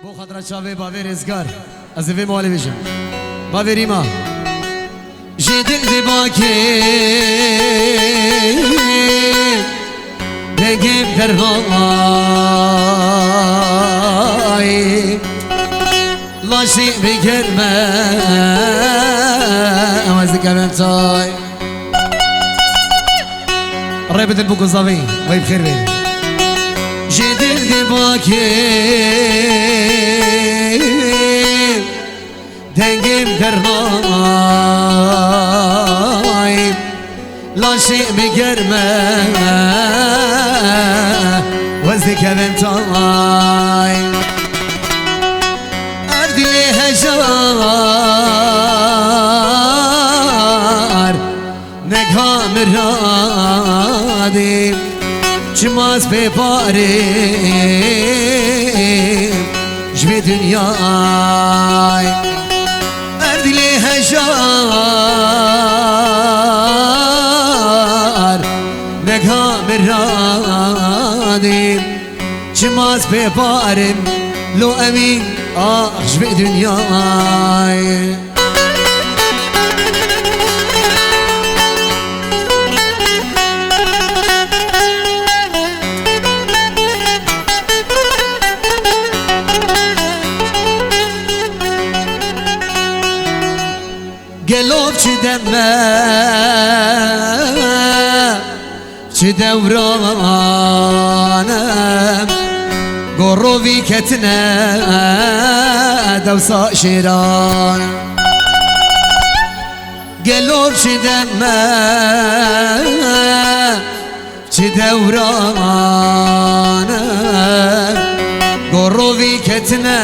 بو خاطر شاوی باوی رزگار از وی مالی بشم باوی ریما جدل دی باکی بگیم در وای لاشی بگرمه امازی کمیم تای رای بدل بو گذاوی وی بخیر بی جدل دی باکی دنگیم در وای لاشی بگرمه وزدی کمیم تای اردلی هجار نگام رادیم چماز بپاریم جوی دنیای اردلی هجار نگام رادیم چماز بپاریم لو امین آخش به دنیای گلوب چی دمه چی دورانم گروی کتنه دوسا شیران گلوب چی دمه چی دورانم گروی کتنه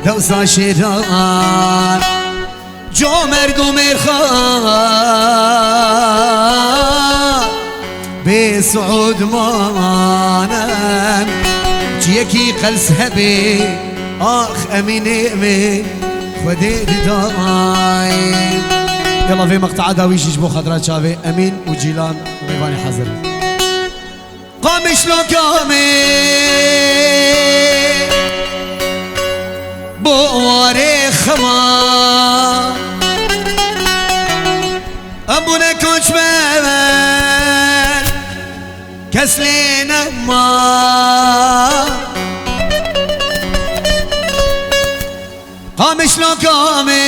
دوسا شیران جو مردم ارخان به سعود مانم جيكي قلس هبي آخ أميني أمي خدي داي يلا في مقطع داويش يجبو خضرات شافي أمين وجيلان وميفاني حزر قامش لو قامي بواري خما أبونا كوش بابن كسلينا ما قامش لو قامي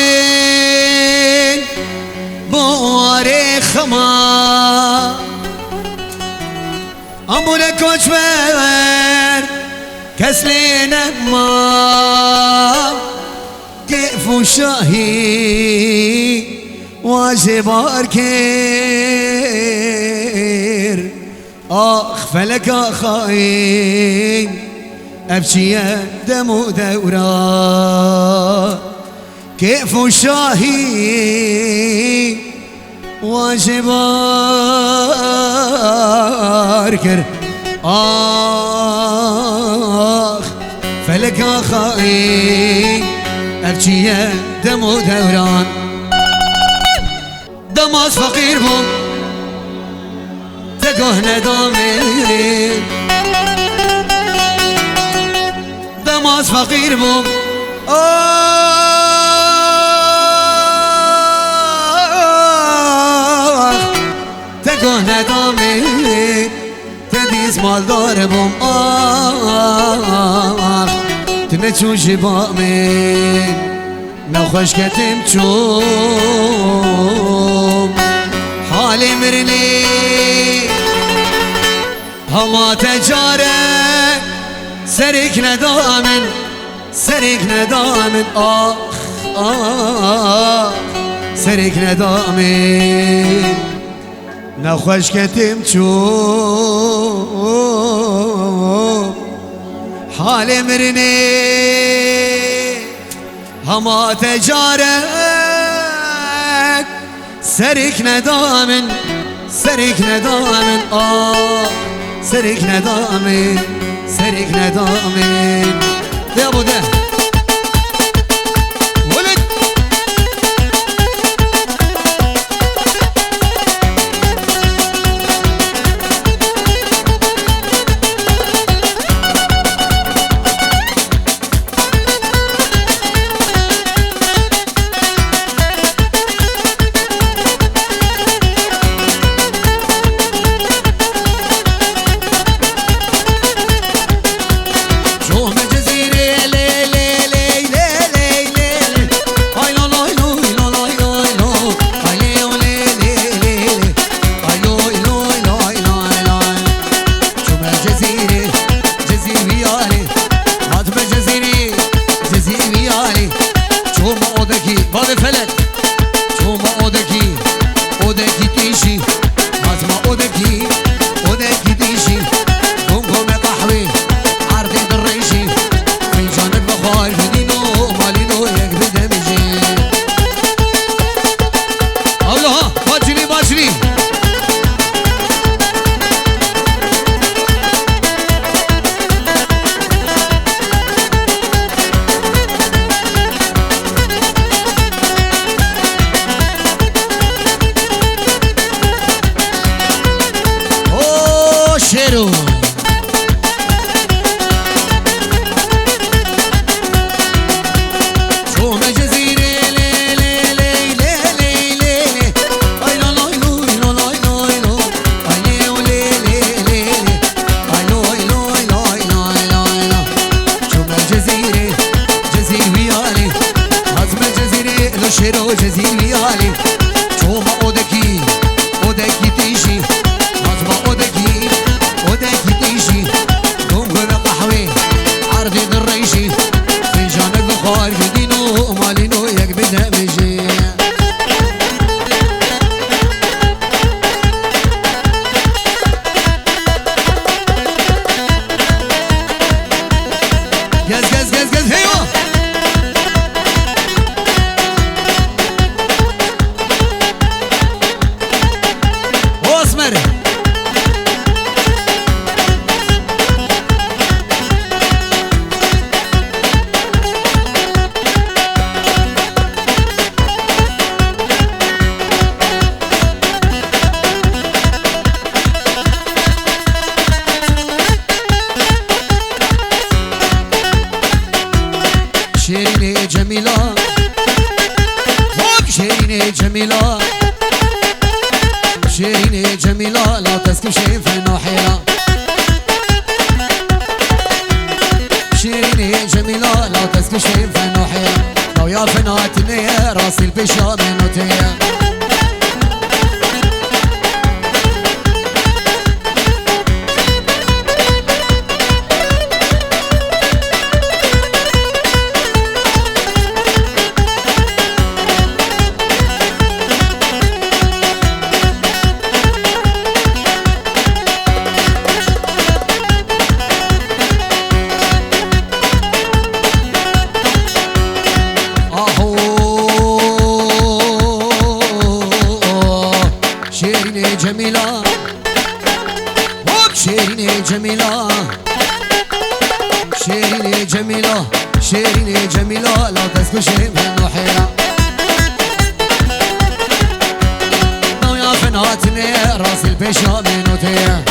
بواري خما أبونا كوش بابن كسلينا ما كيف شاهي واجبار كير آخ فلك خاين أبكي دم دورا كيف شاهي واجبار كير آخ فلك خاين أبكي دم دوران دماز فقير بوم تقوه ندامي دماز فقير بوم تقوه ندامي تديز مالدار بوم تنچو جبامي نخوش كتم چوم حالي مرني هما تجاره سرك ندامن سرك ندامن آخ سرك ندامن نخوش كتم چوم حالي مرني هما تجارك سرك ندامن سرك ندامن سرك ندامن سرك ندامن يا ابو ده ولد رو جزیل بیالی چوما اودکی اودکی تیشی حزبا اودکی تیشی دنگل قحوی عرضی در ریشی فنجانک بخار بدینو مالینو یک بده بجی گز هیو اسمر شيرين جميلة شيرين جميلة شيرين جميلة لا تسكب شيء في نوحيلة شيرين جميلة لا تسكب شيء في نوحيلة لو يا فناتني راسي البشا منوتية جميلة شيرين جميلة شيرين جميلة شيرين جميلة لا تسكن شيء من نوحيلة لو يا فناتني راس البشا منوتية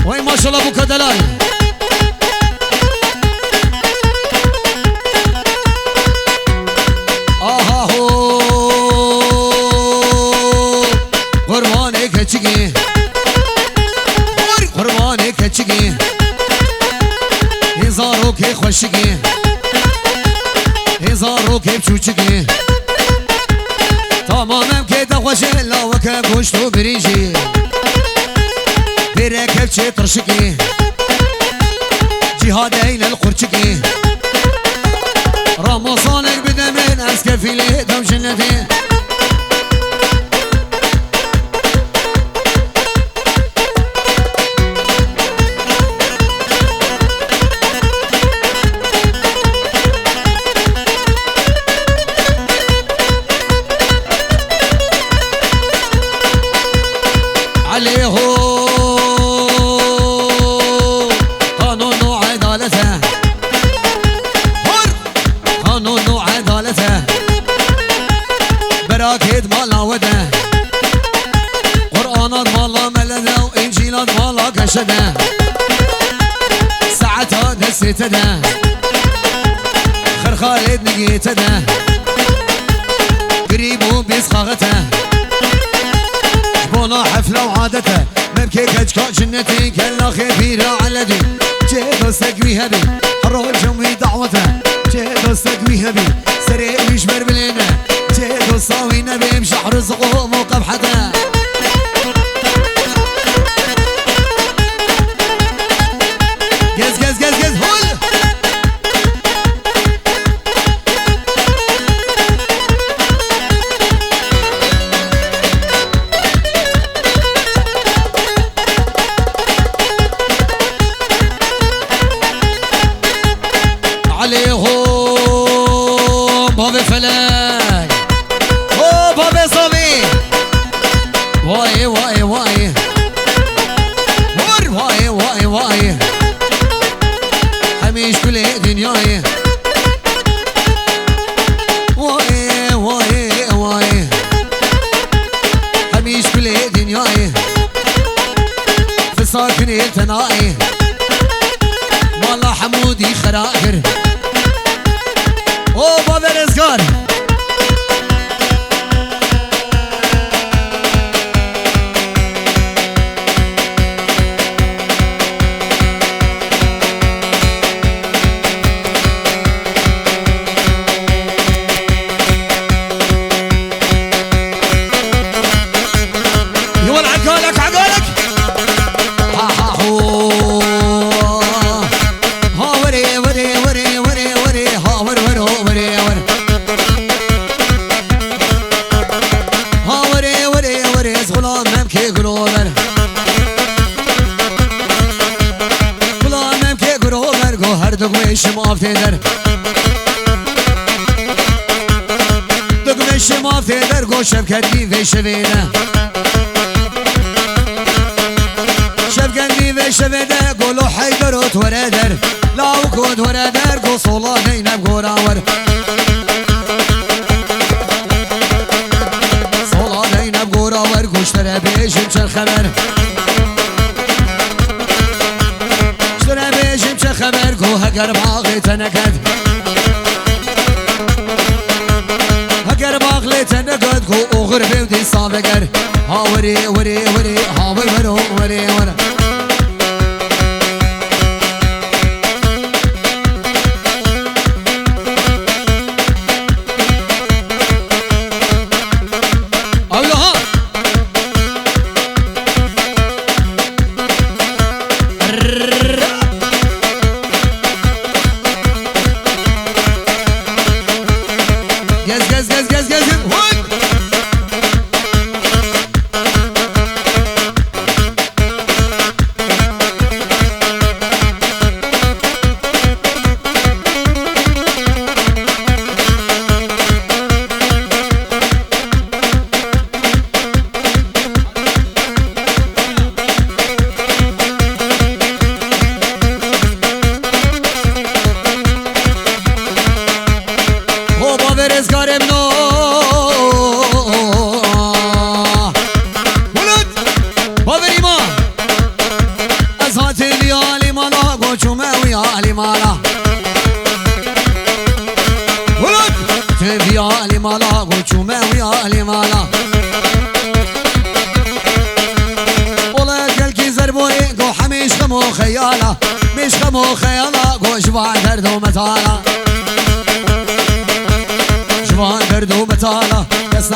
وين ما شاء الله ابو كدلاي کچگی قربان کچگی هزارو که خوشگی هزارو که چوچگی تمامم که تخوشه لاوکه گوشت و بریجی بره کفچه ترشگی جهاد این القرچگی رمضانك بدا من اسكفيلي دم جنتي عليه قانون وعدالته قانون وعدالته براكيد مالا وده قرآنات مالا ملده وإنجيلات مالا كشده ساعتها دسته ده خر خالد نقيته ده قريبو بيسخاغته جبونا حفلة وعادته مبكي كجكا جنتي كلا خبيرة على دي جي دوستك بيهبي حرو الجمعي دعوته جي دوستك بيهبي سريع ويشمر بلينا جي دوستاوي نبي مشحر رزقه موقف حدا جز جز جز جز هول عليهم بابي فلان او بابي صبي واي واي واي واي واي واي حميش كل دنياي واي واي واي حميش كل دنياي في ساكن التنائي والله حمودي خراخر او بابا رزقار در گو شفکت بی شویده شفکت بی شویده گلو حیدر و توره در لاو کود وره در گو صولا نینم گوراور صولا نینم گوراور گوشتره بیشم چه خبر گوشتره بیشم چه خبر گو هگر باقی تنکد هگر باقی تنکد گو اغر بیودی صابگر هاوری وری وری هاور ورو وری ور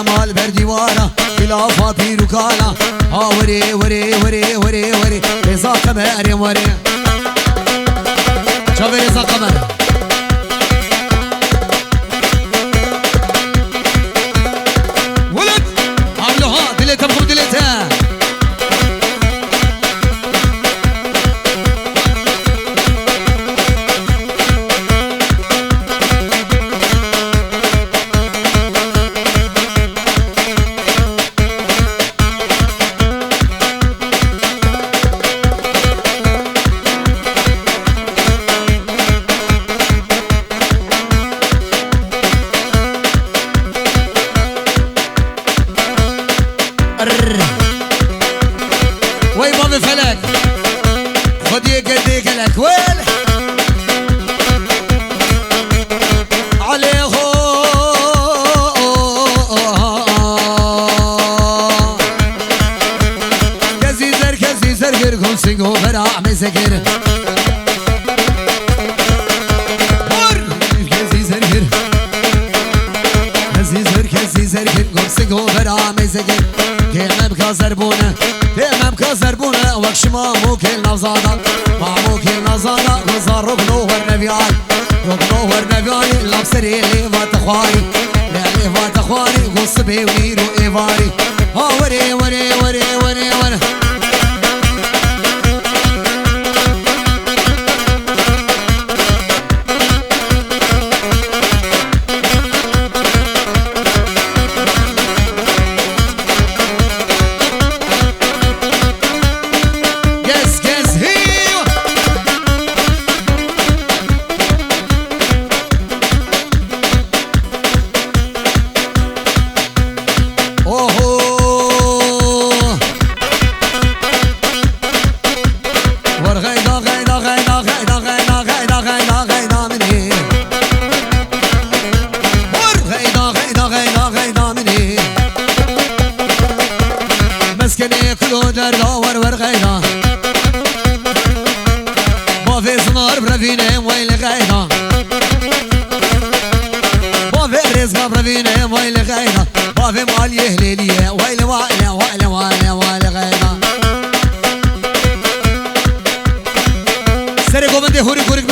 مال برديوارا خلافة بيروكالا ها وري وري وري وري وري رزا قمر وري شوفي رزا قمر ولد عملوها دلتها بخو دلتها وي بابي فلك خد يقديك الاكوال عليه كزيزر قرقم سيقو براع مسكر كزيزر قرقم سيقو براع مسكر كيما بكازربونه كيما بكازربونه وكش ما موكل نوزادا ما موكل نوزادا غزار ركنو ورنبيان ركنو ورنبيان لابسري ليفا تخواري ليفا تخواري غصبي ونيرو ايفاري ها وري وري وري وري وري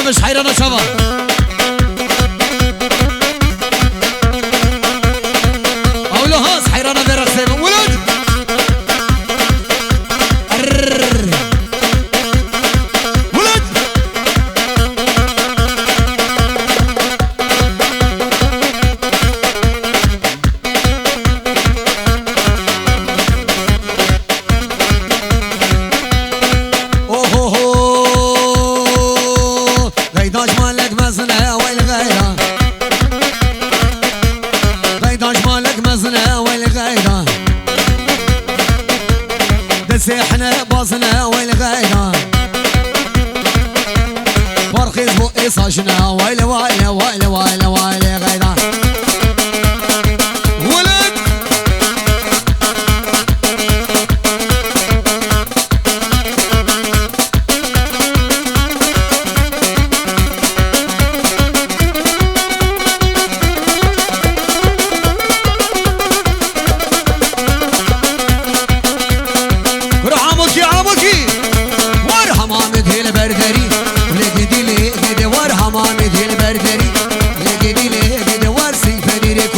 مش حيرانة شباب أولو هاس حيرانة برقصة ولد ولد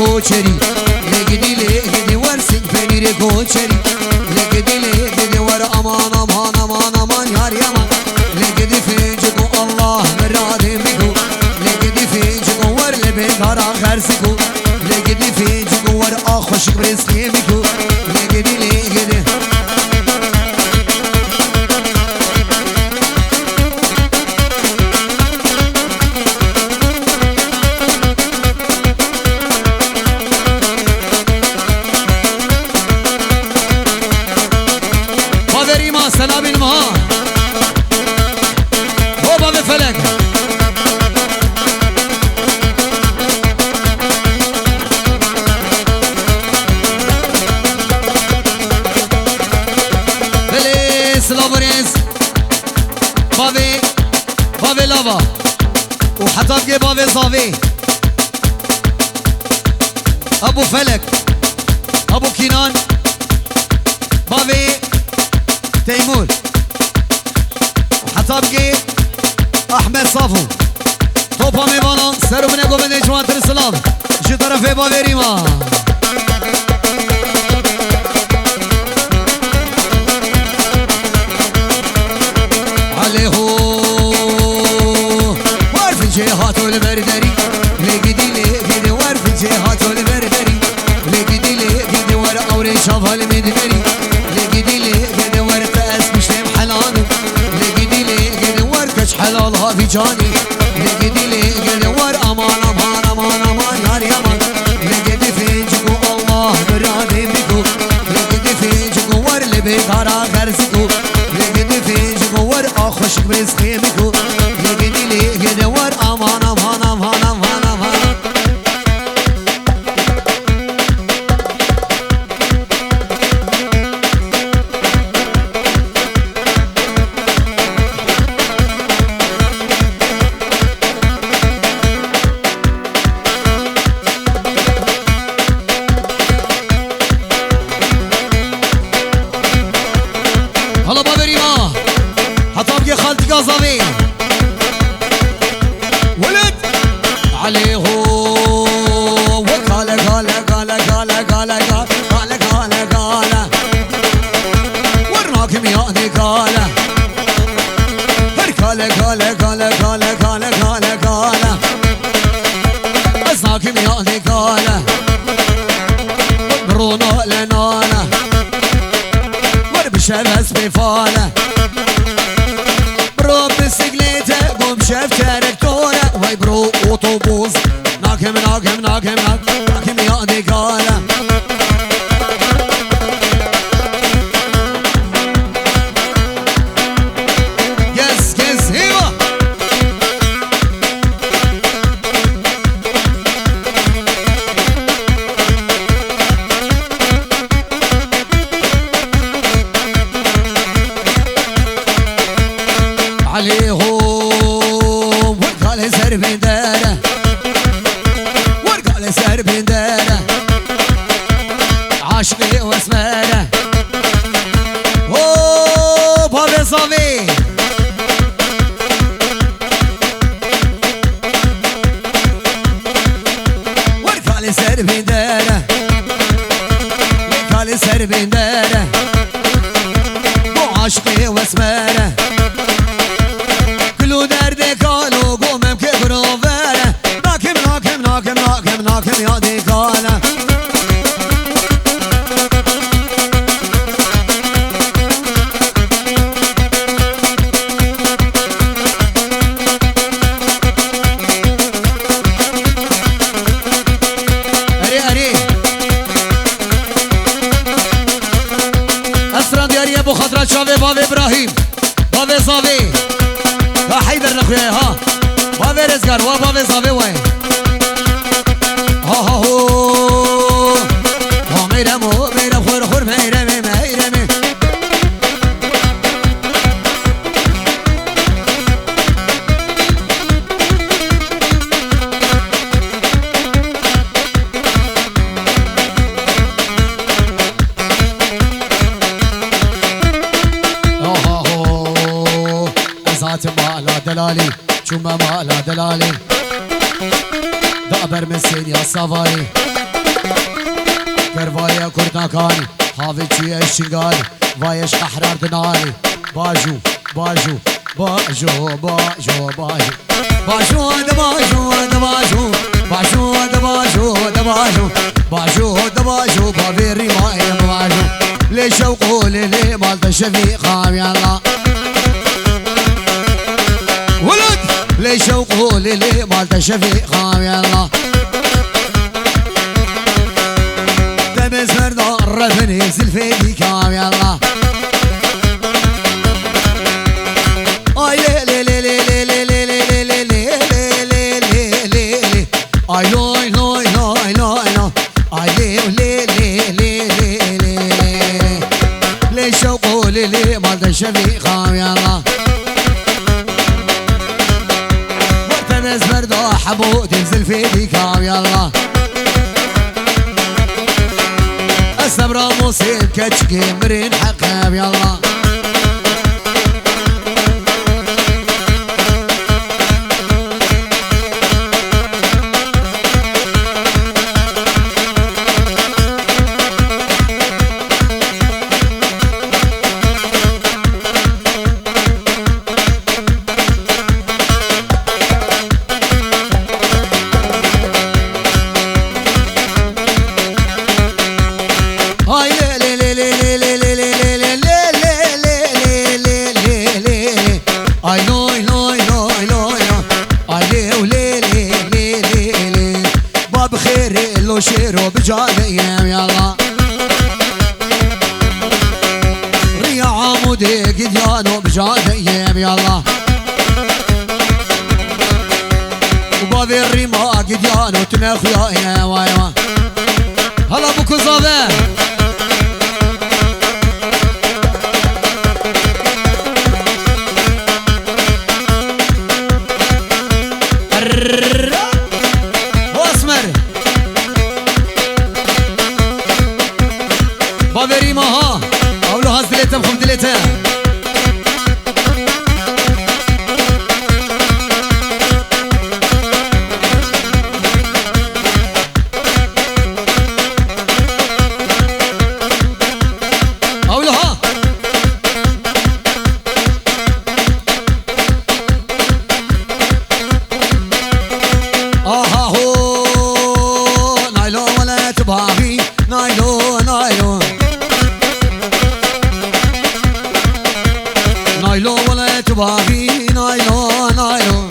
کوچری لگدی لگدی ورسید پنیر کوچری لگدی لگدی ور امان امان امان امان یار یمان لگدی فیجگو الله مراده میگو لگدی فیجگو ور لبه کارا خرسگو لگدی فیجگو ور آخوشک برسلی میگو لگدی لگدی سلام المها هو بفلك بليس لابريس بافي لافا وحطب بافي صافي ابو فلك ابو كينان بافي تيمور حطابقي احمد صافو توبا ميبانان سرو بنقو بني جوان ترسلام جي طرفي بافيريما عليهو وارف الجهاتو البردري لقدي لقدي وارف الجهاتو البردري لقدي لقدي ور اوري شافها المدبري لقدي لقدي ور حلالها في جاني لقدي لقدي ور امان امان امان امان يار يمان لقدي فينجكو الله برادي بيكو لقدي فينجكو ور لبي دارا غرزكو لقدي فينجكو ور اخوشك برزقي بيكو لقدي لقدي ور امان امان امان امان امان قصبي ولد عليه وقال قال قال قال قال قال قال قال ورناكم يا قال قال قال قال قال قال قال قال أسناكم يا قال برونا لنانا وربشبس بفاله بسكليته قوم شاف تركتوره واي برو اوتوبوس ناكم ناكم ناكم ناكم يا دقاله يس يس ايوه عليهم ورقال سر بنداره ورقال سر بنداره عاشقي واسماره اوه بابي صافي ورقال سر بنداره ورقال سر بنداره عاشقي واسماره كلو درد كالو قومم كبرو فاره ناكم ناكم ناكم ناكم ناكم يا ديكاله اري اري اسرا دياري ابو خضرات شافي بابي ابراهيم بابي صافي حيدر نخويا ها بابي رزقار وبابي صافي وين ها ها هو ها ميرمو ميرم خور خور ميرمي ميرمي دلالي شو ما لا دلالي دابر من سين يا صفاري كرفايا كرداكاني حافظي الشنقاني وايش أحرار دناني باجو باجو باجو باجو باجو باجو دباجو دباجو باجو دباجو دباجو باجو دباجو بابيري ماي باجو ليش وقول لي مالت شفيقة يلا ولد ليش وقول لي مالت شفيقة يلا تمز فردا رفني زلفي كام يلا اي لي لي لي لي لي لي لي لي لي لي لي اي لوي لوي لوي لوي اي لي لي لي لي لي ليش وقول لي مالت شفيقة يلا تمز فردا حبود زلفي كام يلا السبرة مصيب كتشكي مرين حقاب يلا شيرو بجانيم يلا ريا عمودي قديانو بجانيم يلا وبابي الريما قديانو تنخيا يا وايوا هلا ابو كزابه بابري ماها اولو هاز دليتا بخم دليتا اولو ها اها هو نايلو ولا تباغي نايلو نايلو نايلو ولا تباغي نايلو نايلو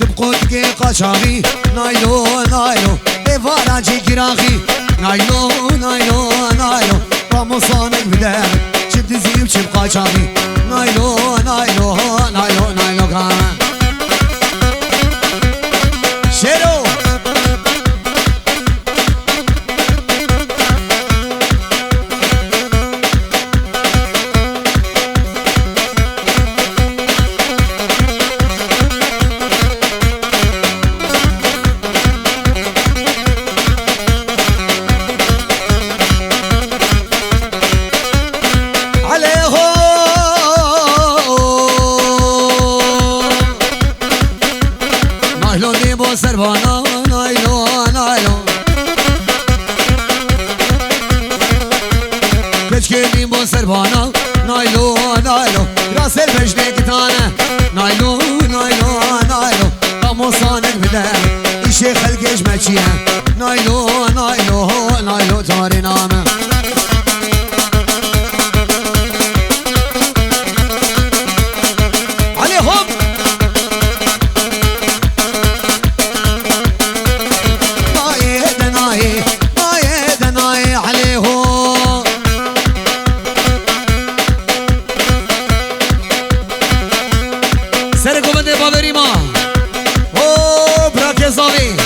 تبقوا دقيقة شاغي نايلو نايلو إفاراجي كراخي نايلو نايلو نايلو راموصانك بدامك شد زيب شبقى شاغي نايلو نايلو نايلو نايلو كاما شيرو سربانا نايلو نايلو كشكيني بو سربانا نايلو نايلو راس البجنة كتانة نايلو نايلو نايلو قاموصانك بدأ إشي خلق إجمتشيها نايلو نايلو نايلو تاري نامه عليهم سرقوا بندي بابري ما او براكي صافي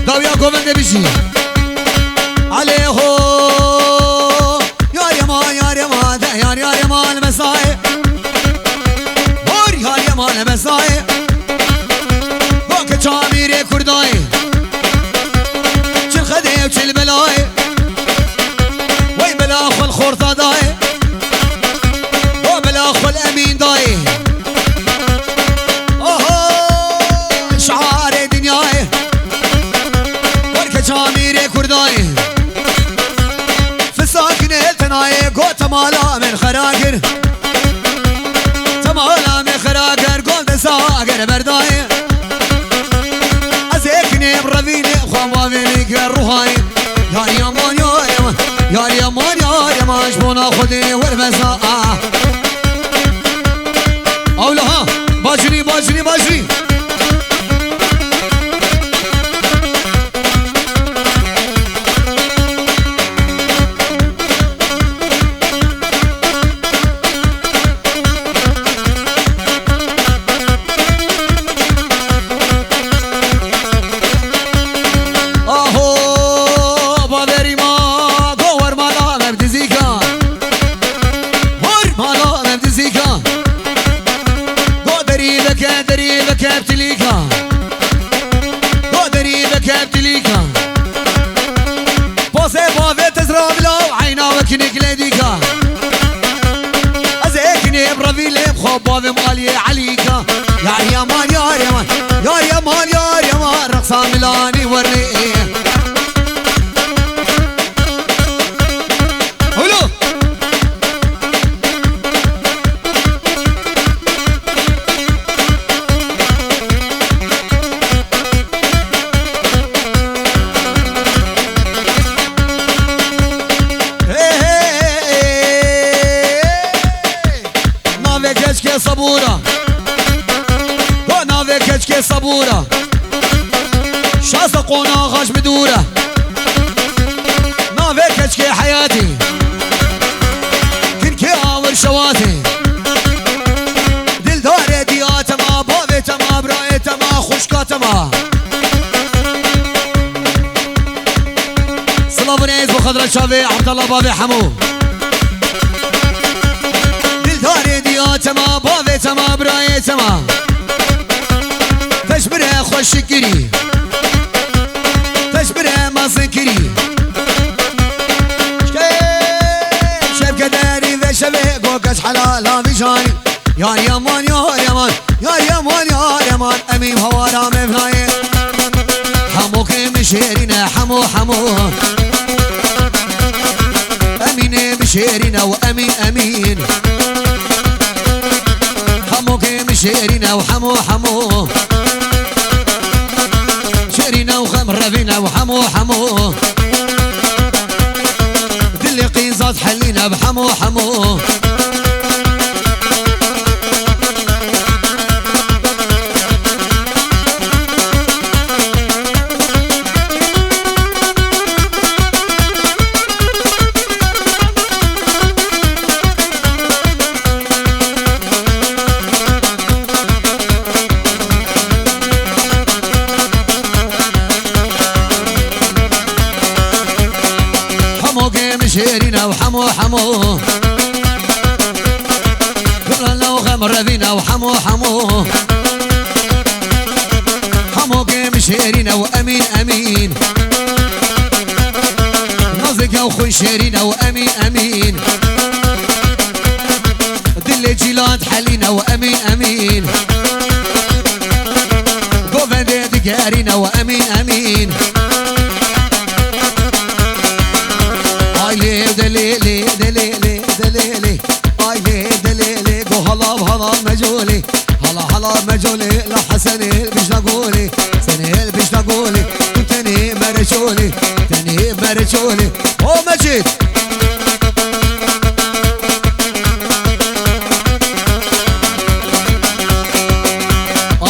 داويا بندي بيجي عليه يا ما يا ما يا ما المساء هور يا ما المساء تعميري كرداي شل خدي وشل بلاي تمالا من خراقر تمالا من خراقر قلت ساقر برداي أزيكني برفيني خوابيني كالروحاي يا يمان يا يمان يا يمان يا يمان شبونا خدي وربسا أولها باجري باجري باجري بابي مالي عليكا يا يمان يا يمان يا يمان يا يمان رقصة ميلاني وري هلو صبورة وانا كشكي صبورة شاسقونا غاش بدورة ما كشكي حياتي كنكي آور شواتي دل داري دياتما بابتما برايتما خوشكاتما صلاة بنيز بخضرة شافي عبد الله بابي حمو تما بابي تما براي تما تشبره خوش شكري تشبره ما سكري شب كداري وشبه قوكس حلالا بجاني يا يمان يا يمان يا يمان يا يمان امين هوارا مبناي حمو كيم شيرنا حمو حمو امين بشيرنا وامين امين شيرنا وحمو حمو شيرنا وخمر فينا وحمو حمو دلي قيزات حلينا بحمو حمو شيرنا وحمو حمو كلنا وغمر فينا وحمو حمو حمو كيم شيرنا وامين امين نازك وخوي شيرنا وامين امين دلي جيلات حلينا وامين امين قوفا دقارينا وامين امين دليلي دليلي دليلي اي دليلي قو هلا بهلا مجولي هلا هلا مجولي لا حسني بيش نقولي سنيل بيش نقولي تاني مرشولي تاني مرشولي او مجيد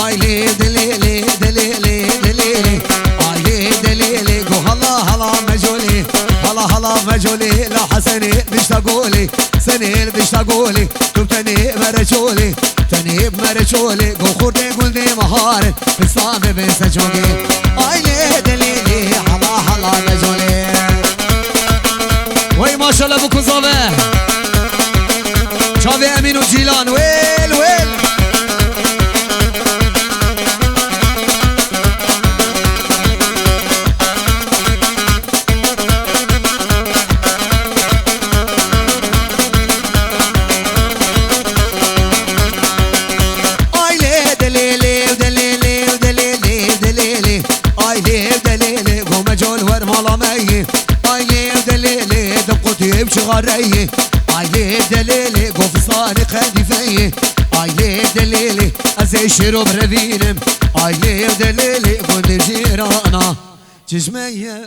اي دليلي دليلي دليلي اي دليلي قو هلا هلا مجولي هلا مجولي لا حسني بيش تقولي سنيل بيش تقولي كم تاني مرشولي تاني مرشولي قو خورتي قولي مهارت بسلامي بسجولي اي دليلي هلا مجولي وي ما شاء الله بكو زابه شافي امين وجيلان ويل ويل يمشي غريه لي دليلي قف صاني خديفي لي دليلي ازي شروب ربينم لي دليلي قد جيرانا جسمية